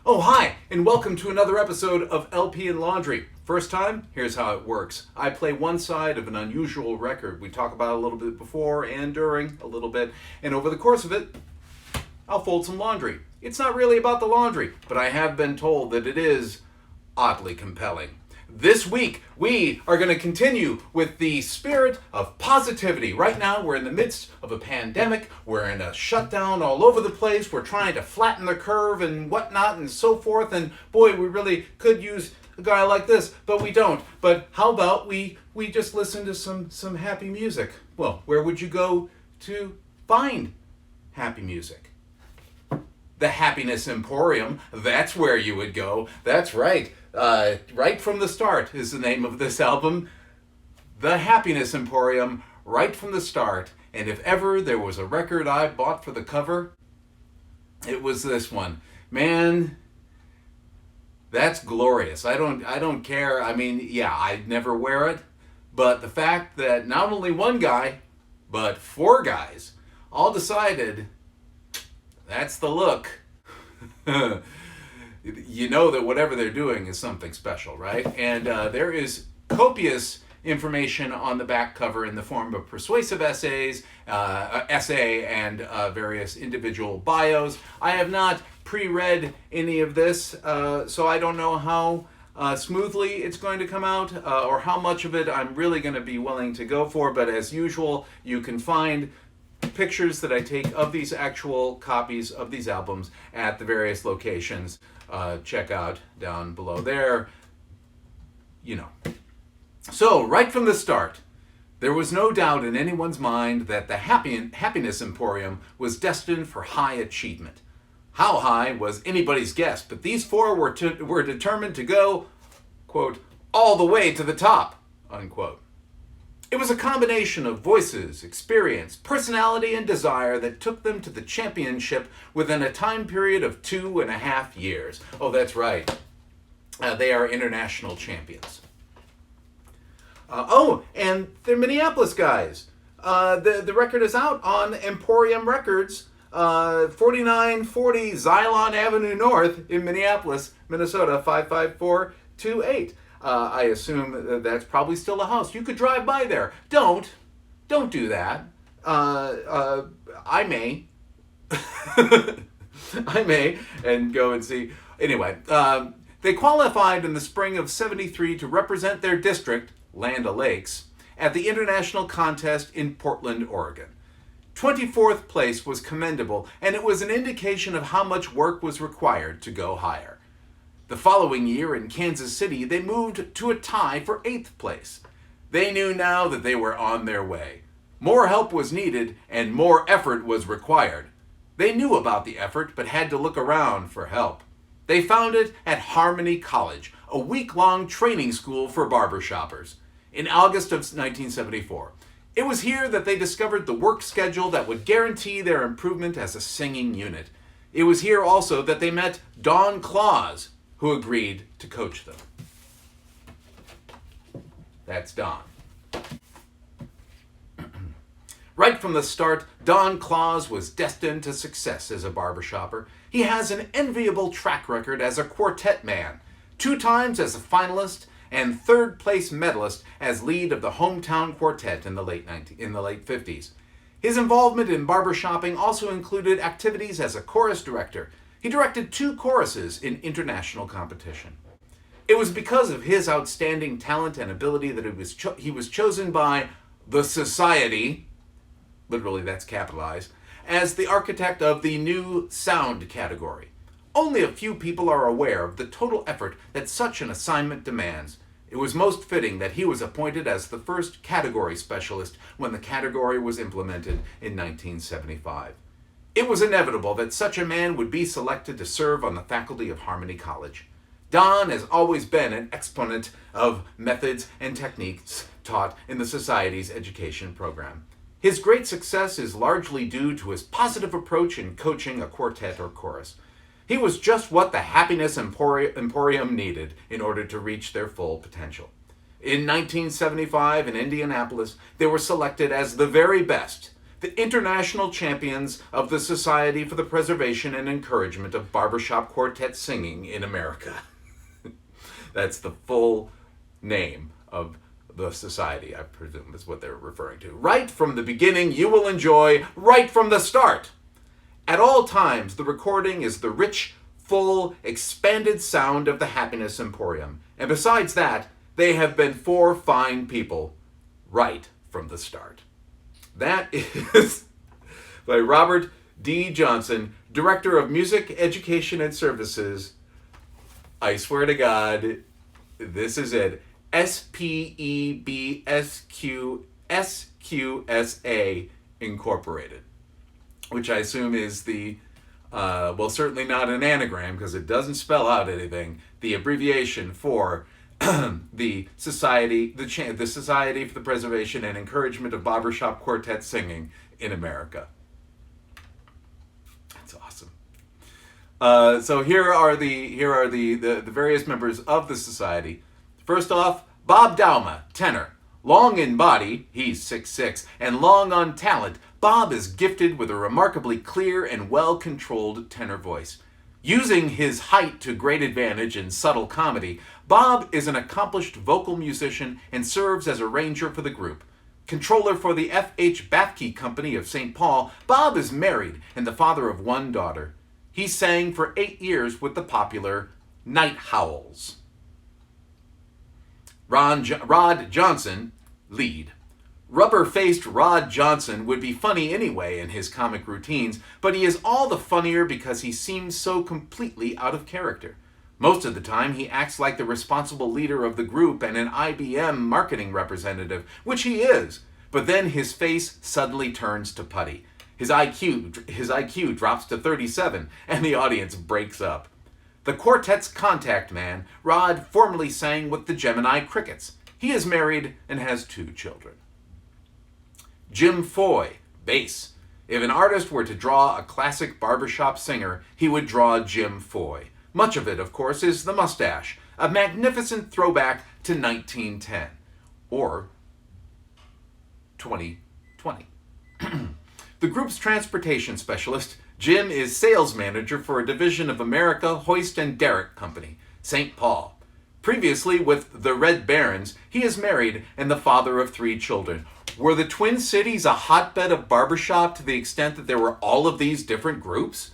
Oh, hi, and welcome to another episode of LP and Laundry. First time? Here's how it works. I play one side of an unusual record. We talk about it a little bit before and during, a little bit, and over the course of it, I'll fold some laundry. It's not really about the laundry, but I have been told that it is oddly compelling. This week, we are going to continue with the spirit of positivity. Right now, we're in the midst of a pandemic. We're in a shutdown all over the place. We're trying to flatten the curve and whatnot and so forth. And boy, we really could use a guy like this, but we don't. But how about we just listen to some happy music? Well, where would you go to find happy music? The Happiness Emporium, that's where you would go. That's right. Right from the Start is the name of this album. The Happiness Emporium, right from the start. And if ever there was a record I bought for the cover, it was this one. Man, that's glorious. I don't care. I mean, yeah, I'd never wear it. But the fact that not only one guy, but four guys all decided that's the look. You know that whatever they're doing is something special, right? And there is copious information on the back cover in the form of persuasive essay and various individual bios. I have not pre-read any of this, so I don't know how smoothly it's going to come out or how much of it I'm really going to be willing to go for, but as usual, you can find pictures that I take of these actual copies of these albums at the various locations. Check out down below there. You know. So, right from the start, there was no doubt in anyone's mind that the Happiness Emporium was destined for high achievement. How high was anybody's guess, but these four were determined to go, quote, all the way to the top, unquote. It was a combination of voices, experience, personality, and desire that took them to the championship within a time period of 2.5 years. Oh, that's right. They are international champions. And they're Minneapolis guys. The record is out on Emporium Records, 4940 Xylon Avenue North in Minneapolis, Minnesota, 55428. I assume that's probably still a house. You could drive by there. Don't do that. I may. I may, and go and see. Anyway, they qualified in the spring of '73 to represent their district, Land O'Lakes, at the international contest in Portland, Oregon. 24th place was commendable, and it was an indication of how much work was required to go higher. The following year in Kansas City, they moved to a tie for 8th place. They knew now that they were on their way. More help was needed and more effort was required. They knew about the effort but had to look around for help. They found it at Harmony College, a week-long training school for barbershoppers, in August of 1974. It was here that they discovered the work schedule that would guarantee their improvement as a singing unit. It was here also that they met Don Claus, who agreed to coach them. That's Don. Right from the start, Don Claus was destined to success as a barbershopper. He has an enviable track record as a quartet man, 2 times as a finalist and 3rd place medalist as lead of the hometown quartet in the late 50s. His involvement in barbershopping also included activities as a chorus director. He directed 2 choruses in international competition. It was because of his outstanding talent and ability that he was chosen by the Society, literally that's capitalized, as the architect of the new sound category. Only a few people are aware of the total effort that such an assignment demands. It was most fitting that he was appointed as the first category specialist when the category was implemented in 1975. It was inevitable that such a man would be selected to serve on the faculty of Harmony College. Don has always been an exponent of methods and techniques taught in the Society's education program. His great success is largely due to his positive approach in coaching a quartet or chorus. He was just what the Happiness Emporium needed in order to reach their full potential. In 1975 in Indianapolis, they were selected as the very best the international champions of the Society for the Preservation and Encouragement of Barbershop Quartet Singing in America. That's the full name of the society, I presume is what they're referring to. Right from the beginning, you will enjoy right from the start. At all times, the recording is the rich, full, expanded sound of the Happiness Emporium. And besides that, they have been 4 fine people right from the start. That is by Robert D. Johnson, Director of Music, Education, and Services. I swear to God, this is it. SPEBSQSQSA Incorporated, which I assume is the, well, certainly not an anagram because it doesn't spell out anything, the abbreviation for the Society for the Preservation and Encouragement of Barbershop Quartet Singing in America. That's awesome. So here are the various members of the society. First off, Bob Dauma, tenor. Long in body, he's 6'6", and long on talent, Bob is gifted with a remarkably clear and well-controlled tenor voice. Using his height to great advantage in subtle comedy, Bob is an accomplished vocal musician and serves as arranger for the group. Controller for the F.H. Bathke Company of St. Paul, Bob is married and the father of 1 daughter. He sang for 8 years with the popular Night Howls. Rod Johnson, lead. Rubber-faced Rod Johnson would be funny anyway in his comic routines, but he is all the funnier because he seems so completely out of character. Most of the time, he acts like the responsible leader of the group and an IBM marketing representative, which he is, but then his face suddenly turns to putty. His IQ drops to 37, and the audience breaks up. The quartet's contact man, Rod formerly sang with the Gemini Crickets. He is married and has 2 children. Jim Foy, bass. If an artist were to draw a classic barbershop singer, he would draw Jim Foy. Much of it, of course, is the mustache, a magnificent throwback to 1910, or 2020. The group's transportation specialist, Jim is sales manager for a division of America Hoist and Derrick Company, St. Paul. Previously with the Red Barons, he is married and the father of 3 children. Were the Twin Cities a hotbed of barbershop to the extent that there were all of these different groups?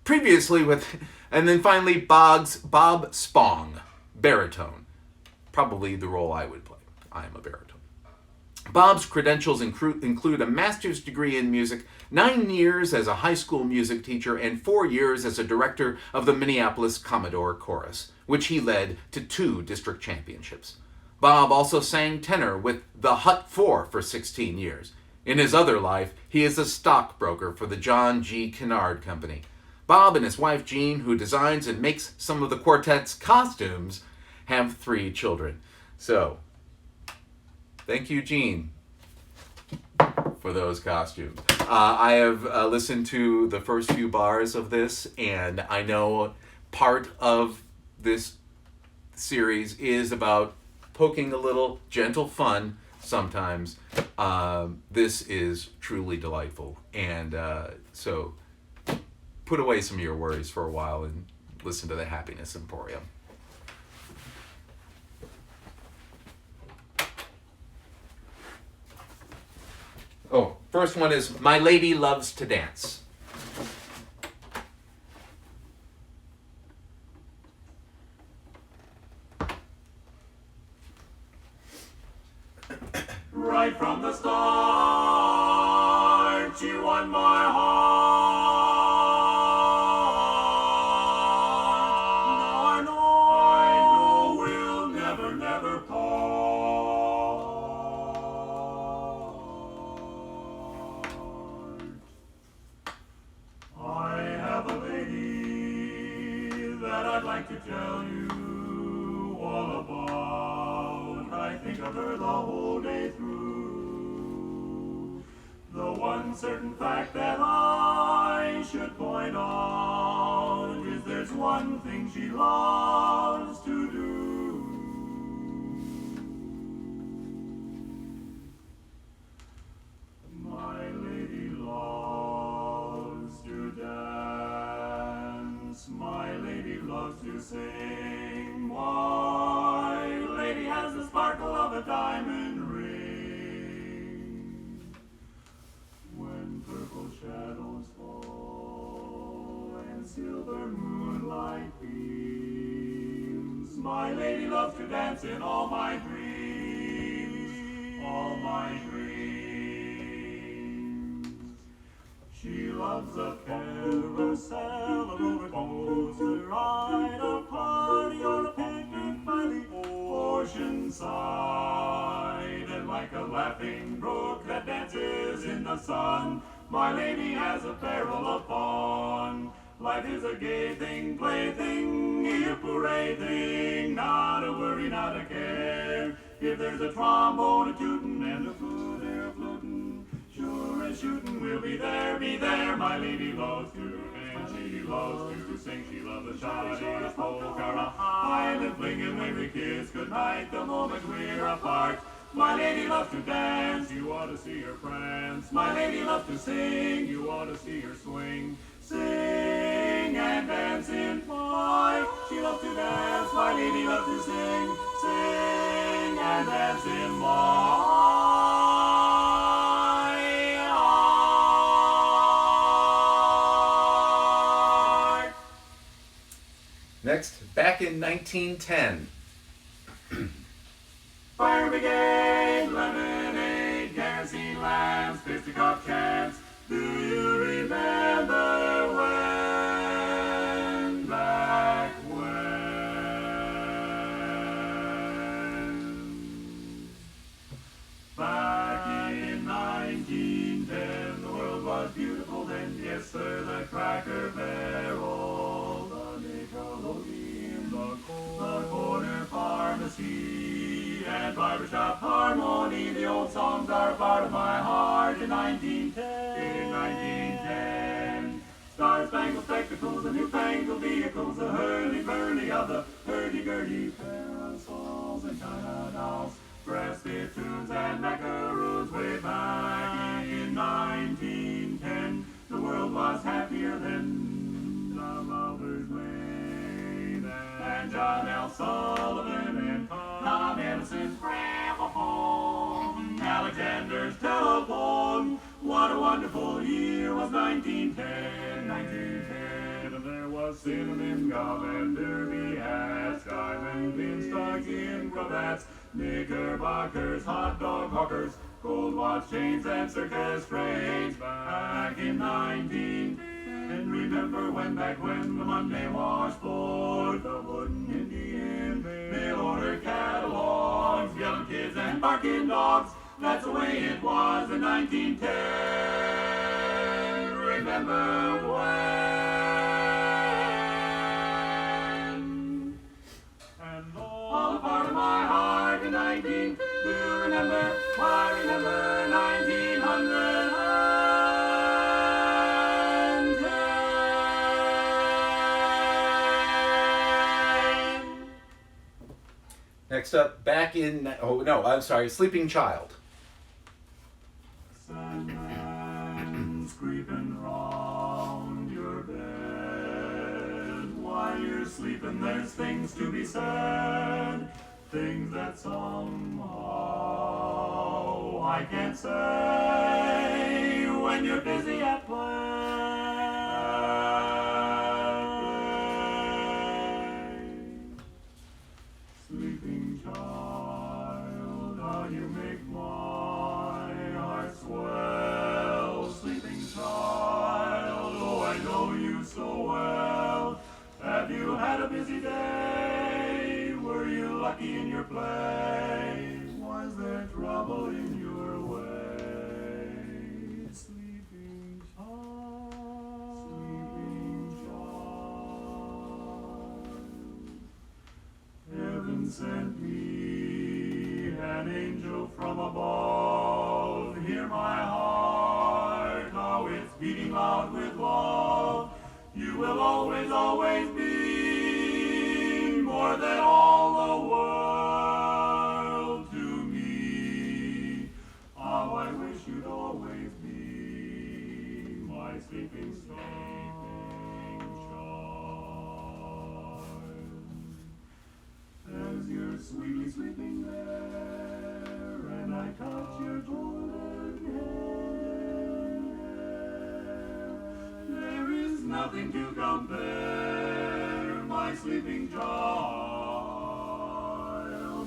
Previously with, and then finally Bob Spong, baritone. Probably the role I would play. I am a baritone. Bob's credentials include a master's degree in music, 9 years as a high school music teacher, and 4 years as a director of the Minneapolis Commodore Chorus, which he led to 2 district championships. Bob also sang tenor with the Hut 4 for 16 years. In his other life, he is a stockbroker for the John G. Kennard Company. Bob and his wife Jean, who designs and makes some of the quartet's costumes, have 3 children. So, thank you, Jean, for those costumes. I have listened to the first few bars of this, and I know part of this series is about poking a little gentle fun sometimes. This is truly delightful, and so put away some of your worries for a while and listen to the Happiness Emporium. Oh, first one is My Lady Loves to Dance. Right from the start, she won my heart. Now I know we'll never, never part. I have a lady that I'd like to tell you all about. I think of her the whole day through. The one certain fact that I should point out is there's one thing she loves to do. My lady sing. My lady has the sparkle of a diamond ring. When purple shadows fall and silver moonlight beams, my lady loves to dance in all my dreams, all my dreams. She loves a carousel, a roller coaster ride, a party or a picnic by the ocean side. And like a laughing brook that dances in the sun, my lady has a barrel of fun. Life is a gay thing, plaything, a parade thing, not a worry, not a care. If there's a trombone, a tootin', and a flute, a flutin', sure as shootin', we'll be there, be there. My lady loves to dance, she loves to sing, she loves the shawty, polka, a island fling, and when we kiss goodnight, the moment we're apart. My lady loves to dance, you ought to see her prance. My lady loves to sing, you ought to see her swing. Sing and dance in my, she loves to dance. My lady loves to sing, sing and dance in my heart. Next, back in 1910. Fire brigade, lemonade, kerosene lamps, fisticuff chants. Do you remember when, back when? Back in 1910, the world was beautiful then. Yes, sir, the Cracker Barrel, the Nickelodeon, the corner pharmacy, and barbershop harmony. The old songs are a part of my heart. In 1910, star-spangled spectacles, the newfangled vehicles, the hurly-burly of the hurdy-gurdy parasols and China dolls, brass spittoons and macaroons. Way back in 1910, the world was happier than. The Lovers' Lane and John L. Sullivan and Tom Edison's gramophone, Alexander's telephone. What a wonderful year was 1910, 1910. And there was cinnamon gum and derby hats, diamond beanstalks in cravats, knickerbockers, hot dog hawkers, gold watch chains and circus trains. Back in 1910. And remember when back when the Monday washboard, the wooden Indian, mail order catalogs, yelling kids and barking dogs. That's the way it was in 1910. Remember when? And all a part of my heart in 19. Do you remember? I remember 1900. Next up, back in, oh no, I'm sorry, Sleeping Child. Sandman's creeping round your bed. While you're sleeping, there's things to be said. Things that somehow I can't say when you're busy at play. Sleeping child, how you make my heart swell. Sleeping child, oh I know you so well. Have you had a busy day? Were you lucky in your play? Was there trouble in your way? Sleeping child, sleeping child. Heaven sent me an angel from above. Hear my heart, how it's beating loud with love. You will always, always be more than all the world to me. How I wish you'd always be my sleeping child. sweetly sleeping there, and I touch your golden hair. There is nothing to compare, my sleeping child,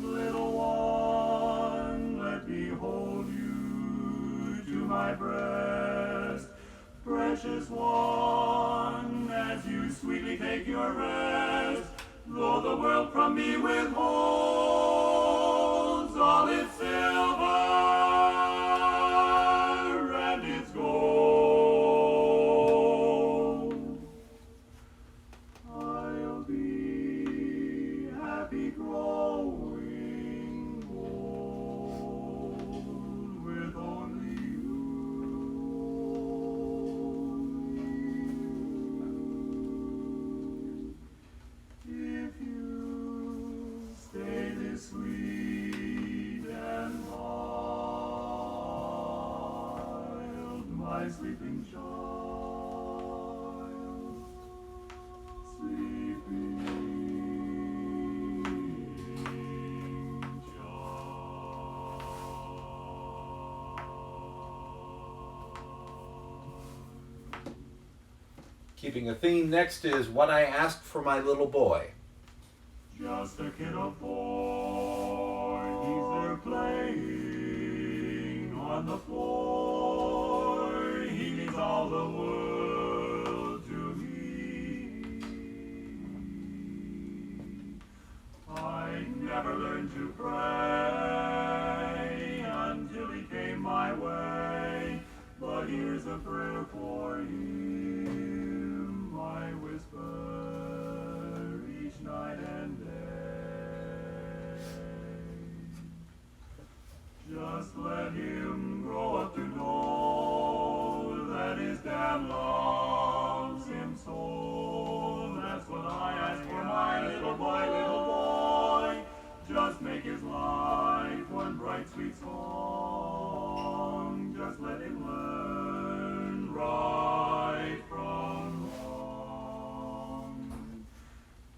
little one, let me hold you to my breast, precious one, as you sweetly take your rest. Though the world from me withholds all its silver and its gold, I'll be happy growing old with only you. If you stay this sweet and mild, my sleeping child, sleeping child. Keeping a theme, next is What I Asked for My Little Boy. Just a kid of 4, he's there playing on the floor. He means all the world to me. I never learned to pray until he came my way, but here's a prayer for him, I whisper each night and day. Just let him grow up to know that his dad loves him so. That's what I ask for my little boy, little boy. Just make his life one bright, sweet song. Just let him learn right from wrong.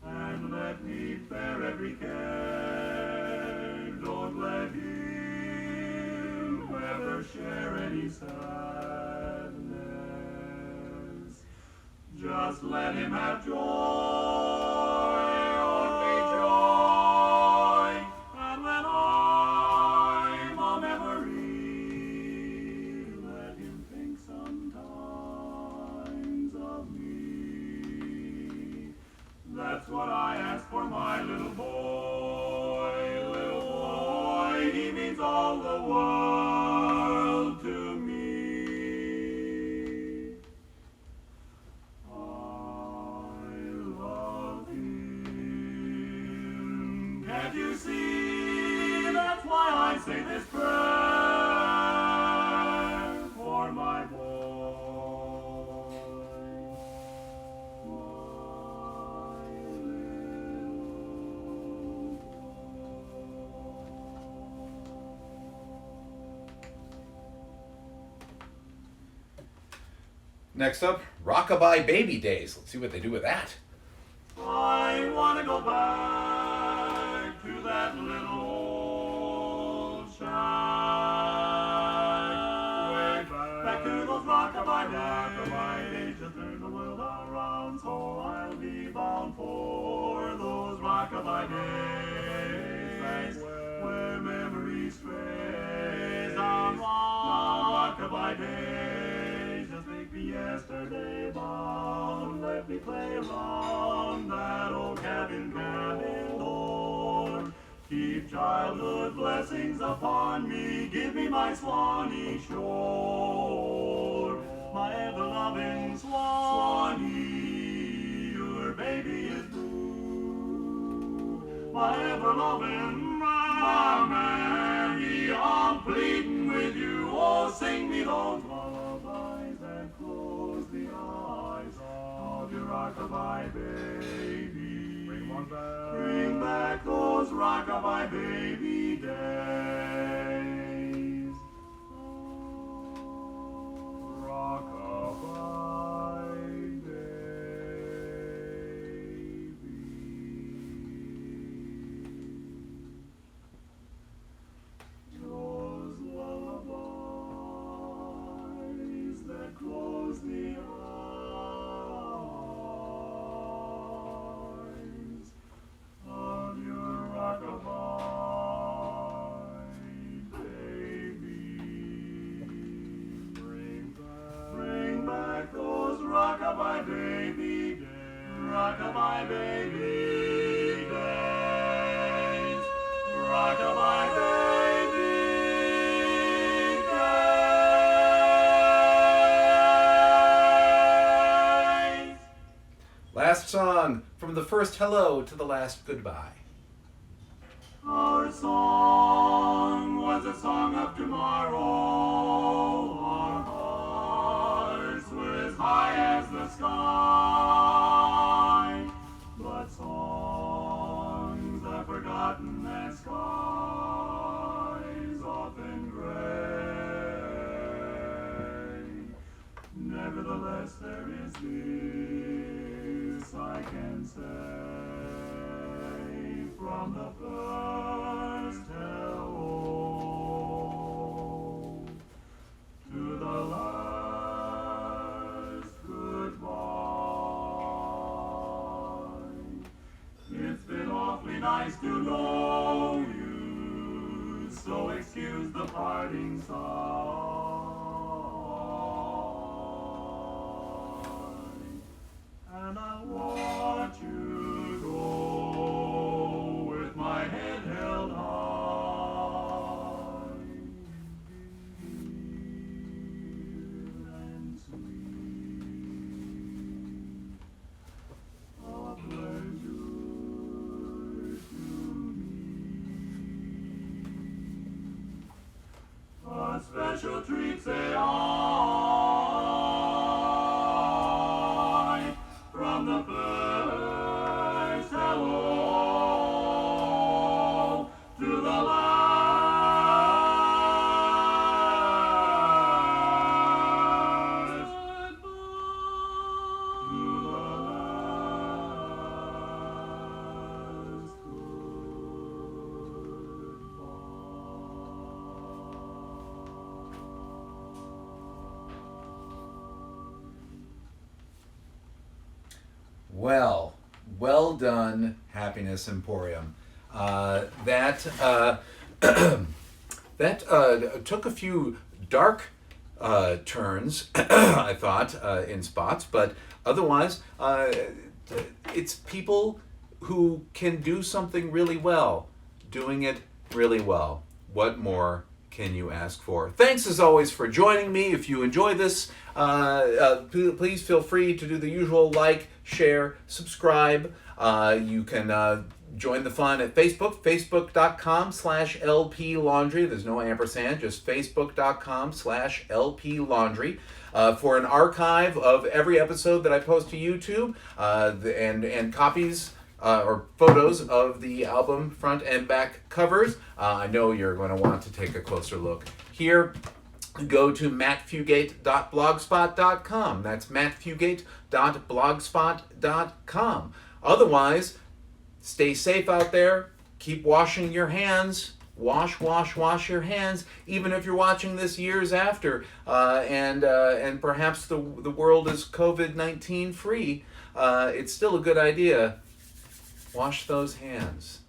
And let me bear every care. Don't let him ever share any sadness. Just let him have joy, only joy. And when I'm a memory, let him think sometimes of me. That's what I ask for my little boy, little boy. He means all the world to me. I love him. Can't you see? That's why I say this prayer for my boy. Next up, Rockabye Baby Days. Let's see what they do with that. I want to go back to that little old shack, way back to those rockabye days. Just turn the world around, so I'll be bound for those rockabye days, where memory strays down rockabye days. Just make me yesterday bound, let me play around that old cabin door. Keep childhood blessings upon me, give me my Swanee shore, my ever-loving Swanee, your baby is blue, my ever-loving Mary, I'm pleading with you, oh sing me those lullabies and close the eyes of your rockabye baby. Bring back those rockabye baby days. Rockabye baby. rock-a-bye baby days, rock-a-bye baby days. Last song, from the first hello to the last goodbye. Our song was a song of tomorrow. Our hearts were as high as the sky. But songs are forgotten and skies often gray. Nevertheless, there is this I can say. From the first hello to the last goodbye, it's been awfully nice to know you, so excuse the parting sigh, and I'll watch you go with my head held high, dear and sweet, a pleasure to me, a special treat, say I, from the first hello to the last goodbye, to the last Well done, Happiness Emporium. That took a few dark turns, I thought, in spots, but otherwise, it's people who can do something really well, doing it really well. What more can you ask for? Thanks as always for joining me. If you enjoy this, please feel free to do the usual like, share, subscribe. You can join the fun at Facebook, facebook.com/LP Laundry. There's no ampersand, just facebook.com/LP Laundry. For an archive of every episode that I post to YouTube, and copies or photos of the album front and back covers. I know you're going to want to take a closer look here. Go to mattfugate.blogspot.com. That's mattfugate.blogspot.com. Otherwise, stay safe out there. Keep washing your hands. Wash your hands. Even if you're watching this years after, and perhaps the world is COVID-19 free, it's still a good idea. Wash those hands.